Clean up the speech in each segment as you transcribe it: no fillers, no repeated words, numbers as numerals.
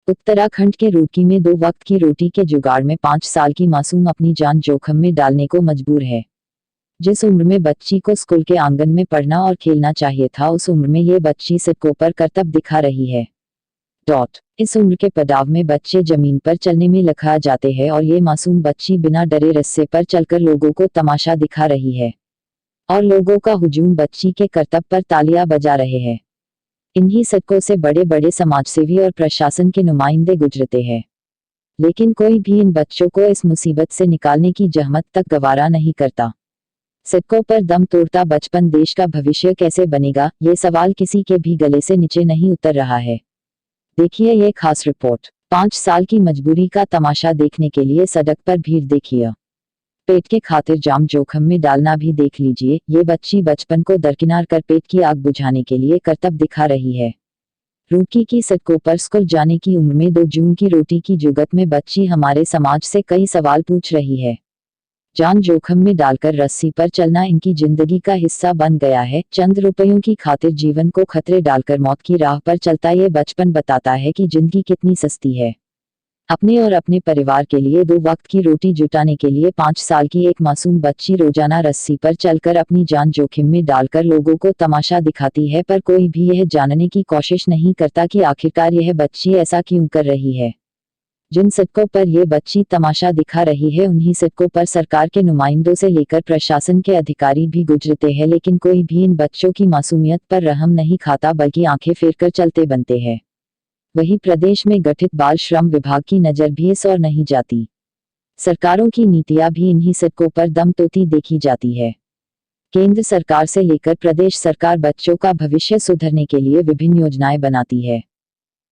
उत्तराखंड के रुड़की में 2 वक्त की रोटी के जुगाड़ में 5 साल की मासूम अपनी जान जोखिम में डालने को मजबूर है। जिस उम्र में बच्ची को स्कूल के आंगन में पढ़ना और खेलना चाहिए था, उस उम्र में ये बच्ची सड़कों पर करतब दिखा रही है। इस उम्र के पड़ाव में बच्चे जमीन पर चलने में लखा जाते हैं और ये मासूम बच्ची बिना डरे रस्से पर चलकर लोगों को तमाशा दिखा रही है और लोगों का हुजूम बच्ची के करतब पर तालियां बजा रहे हैं। इन्हीं सड़कों से बड़े बड़े समाजसेवी और प्रशासन के नुमाइंदे गुजरते हैं, लेकिन कोई भी इन बच्चों को इस मुसीबत से निकालने की जहमत तक गवारा नहीं करता। सड़कों पर दम तोड़ता बचपन देश का भविष्य कैसे बनेगा, ये सवाल किसी के भी गले से नीचे नहीं उतर रहा है। देखिए ये खास रिपोर्ट। 5 साल की मजबूरी का तमाशा देखने के लिए सड़क पर भीड़ देखिए। पेट के खातिर जान जोखिम में डालना भी देख लीजिए। ये बच्ची बचपन को दरकिनार कर पेट की आग बुझाने के लिए करतब दिखा रही है। रुड़की की सड़कों पर स्कूल जाने की उम्र में 2 जून की रोटी की जुगत में बच्ची हमारे समाज से कई सवाल पूछ रही है। जान जोखिम में डालकर रस्सी पर चलना इनकी जिंदगी का हिस्सा बन गया है। चंद रुपयों की खातिर जीवन को खतरे डालकर मौत की राह पर चलता ये बचपन बताता है कि जिंदगी कितनी सस्ती है। अपने और अपने परिवार के लिए 2 वक्त की रोटी जुटाने के लिए 5 साल की एक मासूम बच्ची रोजाना रस्सी पर चलकर अपनी जान जोखिम में डालकर लोगों को तमाशा दिखाती है, पर कोई भी यह जानने की कोशिश नहीं करता कि आखिरकार यह बच्ची ऐसा क्यों कर रही है। जिन सड़कों पर यह बच्ची तमाशा दिखा रही है, उन्हीं सड़कों पर सरकार के नुमाइंदों से लेकर प्रशासन के अधिकारी भी गुजरते हैं, लेकिन कोई भी इन बच्चों की मासूमियत पर रहम नहीं खाता, बल्कि आंखें फेर कर चलते बनते हैं। वहीं प्रदेश में गठित बाल श्रम विभाग की नजर भी इस और नहीं जाती। सरकारों की नीतियां भी इन्हीं सड़कों पर दम तोड़ती देखी जाती है। केंद्र सरकार से लेकर प्रदेश सरकार बच्चों का भविष्य सुधारने के लिए विभिन्न योजनाएं बनाती है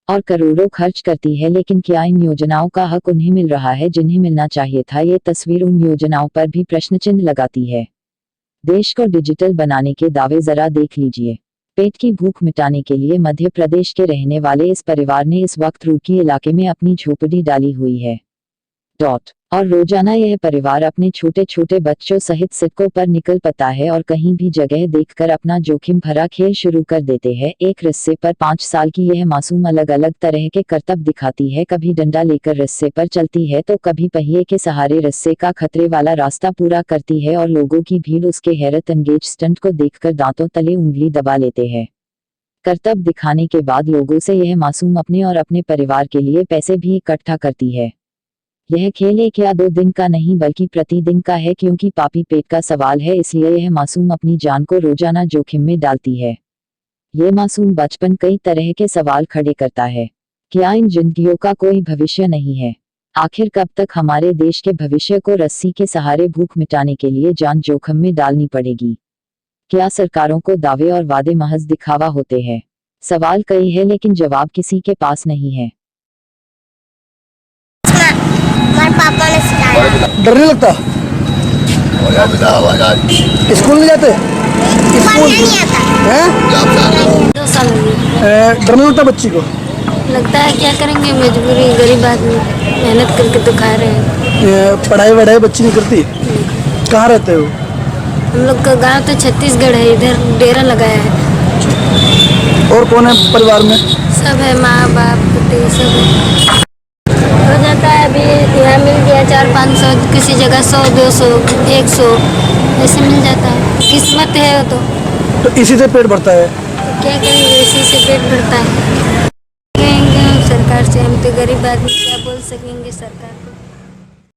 और करोड़ों खर्च करती है, लेकिन क्या इन योजनाओं का हक उन्हें मिल रहा है जिन्हें मिलना चाहिए था? ये तस्वीर उन योजनाओं पर भी प्रश्नचिन्ह लगाती है। देश को डिजिटल बनाने के दावे जरा देख लीजिए। पेट की भूख मिटाने के लिए मध्य प्रदेश के रहने वाले इस परिवार ने इस वक्त रुड़की इलाके में अपनी झोपड़ी डाली हुई है। और रोजाना यह परिवार अपने छोटे छोटे बच्चों सहित सड़कों पर निकल पड़ता है और कहीं भी जगह देखकर अपना जोखिम भरा खेल शुरू कर देते हैं। एक रस्से पर 5 साल की यह मासूम अलग अलग तरह के करतब दिखाती है। कभी डंडा लेकर रस्से पर चलती है तो कभी पहिए के सहारे रस्से का खतरे वाला रास्ता पूरा करती है और लोगों की भीड़ उसके हैरत अंगेज स्टंट को देखकर दांतों तले उंगली दबा लेते हैं। करतब दिखाने के बाद लोगों से यह मासूम अपने और अपने परिवार के लिए पैसे भी इकट्ठा करती है। यह खेल 1 या 2 दिन का नहीं बल्कि प्रतिदिन का है, क्योंकि पापी पेट का सवाल है, इसलिए यह मासूम अपनी जान को रोजाना जोखिम में डालती है। यह मासूम बचपन कई तरह के सवाल खड़े करता है। क्या इन जिंदगियों का कोई भविष्य नहीं है? आखिर कब तक हमारे देश के भविष्य को रस्सी के सहारे भूख मिटाने के लिए जान जोखिम में डालनी पड़ेगी? क्या सरकारों को दावे और वादे महज दिखावा होते हैं? सवाल कई है, लेकिन जवाब किसी के पास नहीं है। पापा ने सिखाया। डर नहीं लगता? स्कूल नहीं जाते? स्कूल नहीं आता हैं? 2 साल हो गए। डर नहीं लगता बच्ची को? लगता है क्या करेंगे, मजबूरी, गरीब आदमी मेहनत करके तो खा रहे हैं। पढ़ाई वढ़ाई बच्ची नहीं करती? कहाँ रहते हो? हम लोग का गांव तो छत्तीसगढ़ है, इधर डेरा लगाया है। और कौन है परिवार में? सब है, माँ बाप पति सब है। हो जाता है, अभी यहाँ मिल गया 400-500, किसी जगह 100-200 100 ऐसे मिल जाता है। किस्मत है वो तो इसी से पेट भरता है। क्या करेंगे, इसी से पेट भरता है। कहेंगे सरकार से, हम तो गरीब आदमी क्या बोल सकेंगे सरकार को।